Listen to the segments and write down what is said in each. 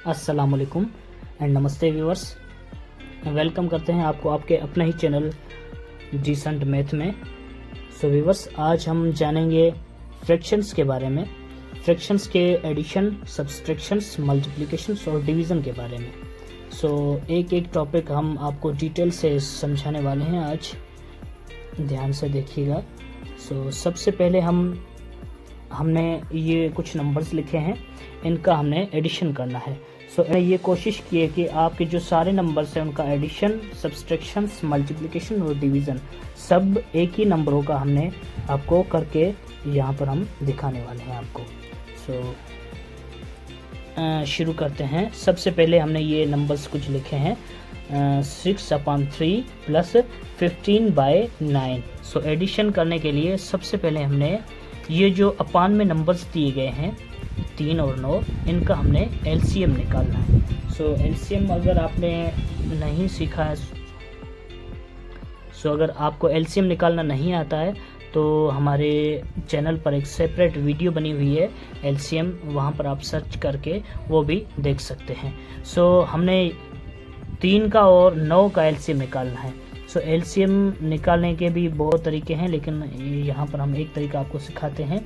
अस्सलाम वालेकुम एंड नमस्ते व्यूअर्स। वेलकम करते हैं आपको आपके अपना ही चैनल डिसेंट मैथ में। सो व्यूअर्स, आज हम जानेंगे फ्रैक्शंस के बारे में, फ्रैक्शंस के एडिशन, सब्सट्रैक्शंस, मल्टीप्लिकेशंस और डिवीज़न के बारे में। सो एक एक टॉपिक हम आपको डिटेल से समझाने वाले हैं आज, ध्यान से देखिएगा। सो सबसे पहले हमने ये कुछ नंबर्स लिखे हैं, इनका हमने एडिशन करना है। सो मैंने ये कोशिश की है कि आपके जो सारे नंबर्स हैं उनका एडिशन, सब्सट्रैक्शंस, मल्टीप्लिकेशन और डिवीज़न सब एक ही नंबरों का हमने आपको करके यहाँ पर हम दिखाने वाले हैं आपको। सो शुरू करते हैं। सबसे पहले हमने ये नंबर्स कुछ लिखे हैं, 6/3 प्लस 15/9। सो एडिशन करने के लिए सबसे पहले हमने ये जो अपान में नंबर्स दिए गए हैं 3 और 9, इनका हमने एलसीएम निकालना है। सो एलसीएम अगर आपने नहीं सीखा है, अगर आपको एलसीएम निकालना नहीं आता है तो हमारे चैनल पर एक सेपरेट वीडियो बनी हुई है एलसीएम, वहाँ पर आप सर्च करके वो भी देख सकते हैं। सो हमने 3 का और 9 का एलसीएम निकालना है। सो एलसीएम निकालने के भी बहुत तरीके हैं, लेकिन यहाँ पर हम एक तरीका आपको सिखाते हैं।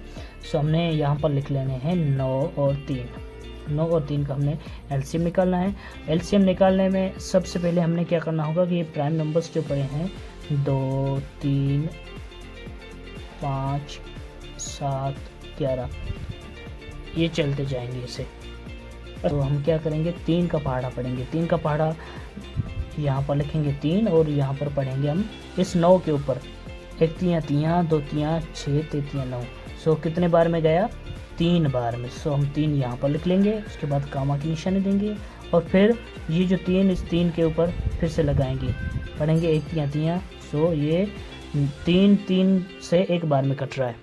सो हमने यहाँ पर लिख लेने हैं 9 और 3 का हमने एलसीएम निकालना है। एलसीएम निकालने में सबसे पहले हमने क्या करना होगा कि ये प्राइम नंबर्स जो पड़े हैं 2, 3, 5, 7, 11, ये चलते जाएंगे इसे। तो हम क्या करेंगे, 3 का पहाड़ा पढ़ेंगे। 3 का पहाड़ा यहाँ पर लिखेंगे 3 और यहाँ पर पढ़ेंगे हम इस 9 के ऊपर 1 3 3 2 3 6 3 9। सो कितने बार में गया, 3 बार में। सो हम 3 यहाँ पर लिख लेंगे, उसके बाद कामा की निशानी देंगे और फिर ये जो 3 इस 3 के ऊपर फिर से लगाएंगे, पढ़ेंगे 1 3 3। सो ये 3 से एक बार में कट रहा है।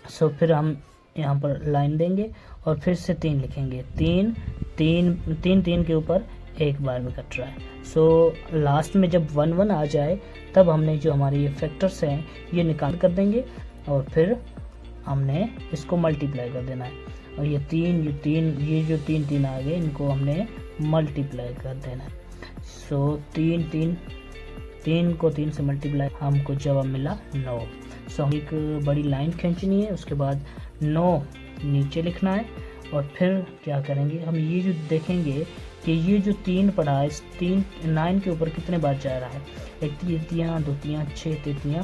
सो फिर हम यहाँ पर लाइन देंगे और फिर से 3 लिखेंगे, 3 के ऊपर एक बार में कट रहा है। सो लास्ट में जब 1 1 आ जाए तब हमने जो हमारे ये फैक्टर्स हैं ये निकाल कर देंगे और फिर हमने इसको मल्टीप्लाई कर देना है। और ये जो 3 आ गए, इनको हमने मल्टीप्लाई कर देना है। सो 3 को 3 से मल्टीप्लाई, हमको जवाब मिला 9। सो हम एक बड़ी लाइन खींचनी है, उसके बाद 9 नीचे लिखना है और फिर क्या करेंगे, हम ये जो देखेंगे कि ये जो 3 पढ़ा है, इस 9 के ऊपर कितने बार जा रहा है, 1 3 3 2 3 6 3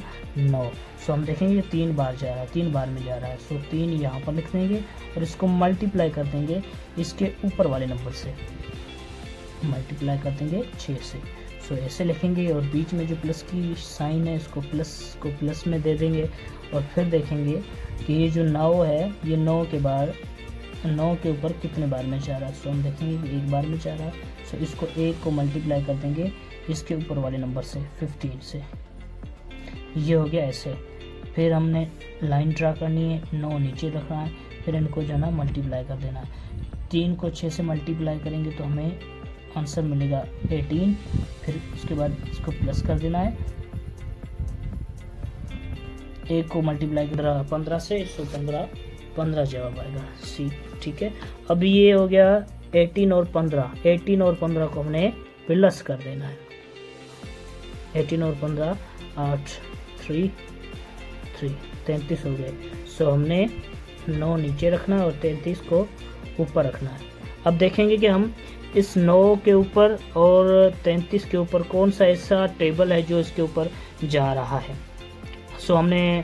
9। सो हम देखेंगे 3 बार जा रहा है, 3 बार में जा रहा है। सो 3 यहाँ पर लिख देंगे और इसको मल्टीप्लाई कर देंगे इसके ऊपर वाले नंबर से, मल्टीप्लाई कर देंगे 6 से। सो ऐसे लिखेंगे और बीच में जो प्लस की साइन है इसको प्लस में दे देंगे और फिर देखेंगे कि ये जो 9 है, ये 9 के ऊपर कितने बार में जा रहा है। सो हम देखेंगे कि एक बार में जा रहा है। सो इसको 1 को मल्टीप्लाई कर देंगे इसके ऊपर वाले नंबर से 15 से, ये हो गया ऐसे। फिर हमने लाइन ड्रा करनी है, 9 नीचे रखना है, फिर इनको जो है ना मल्टीप्लाई कर देना है। 3 को 6 से मल्टीप्लाई करेंगे तो हमें आंसर मिलेगा 18। फिर उसके बाद इसको प्लस कर देना है, 1 को मल्टीप्लाई कर 15 से, 115 जवाब आएगा सी। ठीक है, अब ये हो गया 18 और 15 को हमने प्लस कर देना है। 18 और 15 8 3 33 हो गए। सो हमने 9 नीचे रखना है और 33 को ऊपर रखना है। अब देखेंगे कि हम इस 9 के ऊपर और 33 के ऊपर कौन सा ऐसा टेबल है जो इसके ऊपर जा रहा है। सो हमने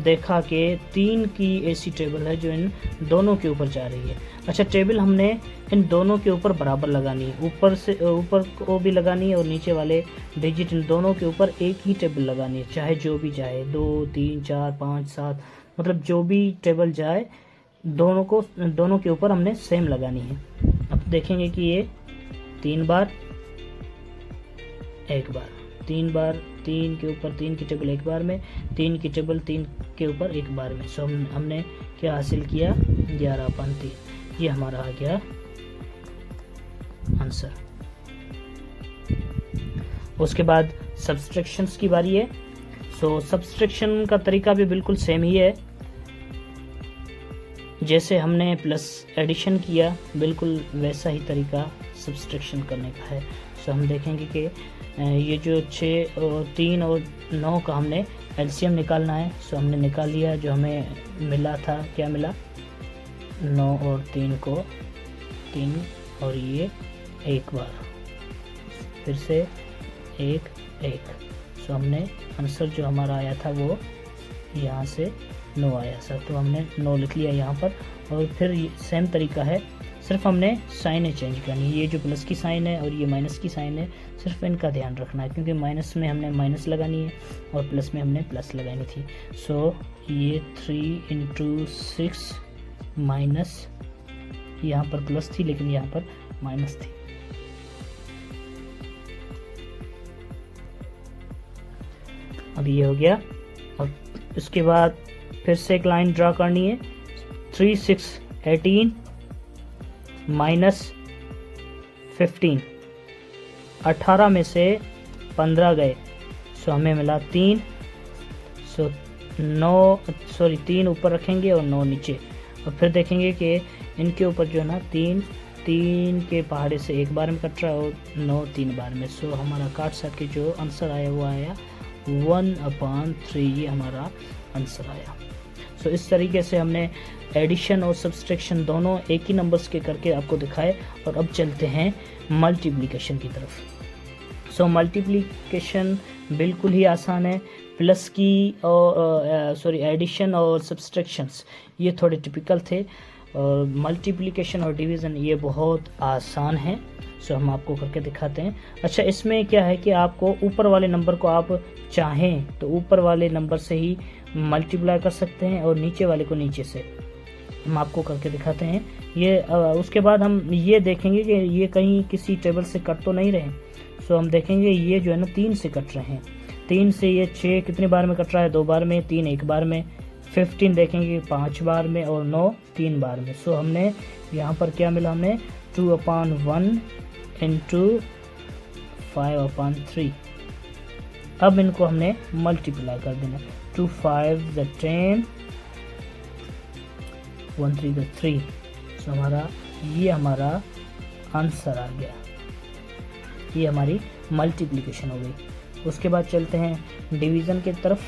देखा कि 3 की ऐसी टेबल है जो इन दोनों के ऊपर जा रही है। अच्छा, टेबल हमने इन दोनों के ऊपर बराबर लगानी है, ऊपर को भी लगानी है और नीचे वाले डिजिट इन दोनों के ऊपर एक ही टेबल लगानी है, चाहे जो भी जाए, 2 3 4 5 7, मतलब जो भी टेबल जाए दोनों के ऊपर हमने सेम लगानी है। अब देखेंगे कि ये 3 बार, एक बार, 3 बार, 3 के ऊपर 3 की टेबल एक बार में, 3 की टेबल 3 के ऊपर एक बार में। सो हमने क्या हासिल किया, 11/3। ये हमारा आ गया आंसर। उसके बाद सब्सट्रैक्शंस की बारी है। सो सब्सट्रैक्शन का तरीका भी बिल्कुल सेम ही है। जैसे हमने प्लस एडिशन किया बिल्कुल वैसा ही तरीका सब्सट्रैक्शन करने का है। सो हम देखेंगे कि ये जो 6 और 3 और 9 का हमने एलसीएम निकालना है। सो हमने निकाल लिया, जो हमें मिला था, क्या मिला, 9 और 3 को 3 और ये एक बार फिर से 1 1। सो हमने आंसर जो हमारा आया था वो यहाँ से 9 आया सर, तो हमने 9 लिख लिया यहाँ पर। और फिर सेम तरीका है, सिर्फ हमने साइनें चेंज करनी है। ये जो प्लस की साइन है और ये माइनस की साइन है, सिर्फ इनका ध्यान रखना है, क्योंकि माइनस में हमने माइनस लगानी है और प्लस में हमने प्लस लगानी थी। सो ये 3 × 6 माइनस, यहाँ पर प्लस थी लेकिन यहाँ पर माइनस थी। अब ये हो गया। और इसके बाद फिर से एक लाइन ड्रा करनी है। 3 6 18 माइनस 15, 18 में से 15 गए, सो हमें मिला 3। सो 3 ऊपर रखेंगे और 9 नीचे। और फिर देखेंगे कि इनके ऊपर जो है ना 3 के पहाड़े से एक बार में कट रहा है और 9 3 बार में। सो हमारा काट साट के जो आंसर आया वो आया 1/3, ये हमारा आंसर आया। सो इस तरीके से हमने एडिशन और सब्सट्रैक्शन दोनों एक ही नंबर्स के करके आपको दिखाए। और अब चलते हैं मल्टीप्लिकेशन की तरफ। सो मल्टीप्लिकेशन बिल्कुल ही आसान है। प्लस की और एडिशन और सब्सट्रैक्शंस ये थोड़े टिपिकल थे, और मल्टीप्लिकेशन और डिवीज़न ये बहुत आसान है। सो हम आपको करके दिखाते हैं। अच्छा, इसमें क्या है कि आपको ऊपर वाले नंबर को आप चाहें तो ऊपर वाले नंबर से ही मल्टीप्लाई कर सकते हैं और नीचे वाले को नीचे से। हम आपको करके दिखाते हैं ये। उसके बाद हम ये देखेंगे कि ये कहीं किसी टेबल से कट तो नहीं रहे। सो हम देखेंगे ये जो है ना 3 से कट रहे हैं। 3 से ये 6 कितने बार में कट रहा है, 2 बार में, 3 1 बार में, 15 देखेंगे 5 बार में और 9 3 बार में। सो हमने यहाँ पर क्या मिला, हमें 2/1 × 5/3। अब इनको हमने मल्टीप्लाई कर देना। 2 5 10, 1 3 3। सो ये हमारा आंसर आ गया। ये हमारी मल्टीप्लिकेशन हो गई। उसके बाद चलते हैं डिवीज़न की तरफ।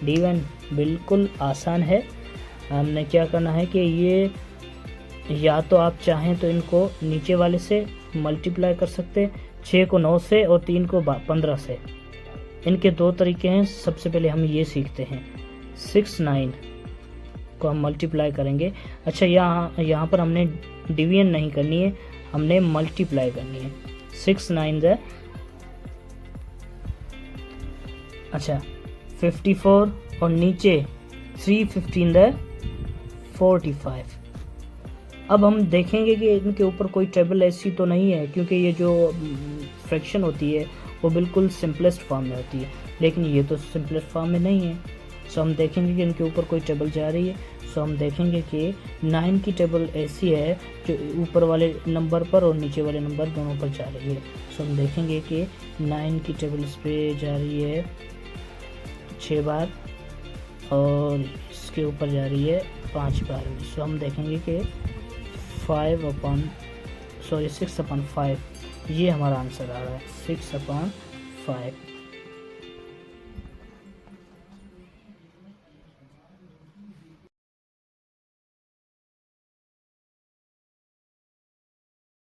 डिवीज़न बिल्कुल आसान है। हमने क्या करना है कि ये या तो आप चाहें तो इनको नीचे वाले से मल्टीप्लाई कर सकते, 6 को 9 से और 3 को 15 से। इनके 2 तरीके हैं। सबसे पहले हम ये सीखते हैं। 6 9 को हम मल्टीप्लाई करेंगे। अच्छा, यहाँ पर हमने डिवीजन नहीं करनी है, हमने मल्टीप्लाई करनी है। 6 9 अच्छा 54 और नीचे 3 15 45। अब हम देखेंगे कि इनके ऊपर कोई टेबल ऐसी तो नहीं है, क्योंकि ये जो फ्रैक्शन होती है वो बिल्कुल सिंपलेस्ट फॉर्म में होती है, लेकिन ये तो सिंपलेस्ट फॉर्म में नहीं है। सो हम देखेंगे कि इनके ऊपर कोई टेबल जा रही है। सो हम देखेंगे कि 9 की टेबल ऐसी है जो ऊपर वाले नंबर पर और नीचे वाले नंबर दोनों पर जा रही है। सो हम देखेंगे कि 9 की टेबल इस पर जा रही है 6 बार और इसके ऊपर जा रही है 5 बार में। सो हम देखेंगे कि 6/5 ये हमारा आंसर आ रहा है, 6/5।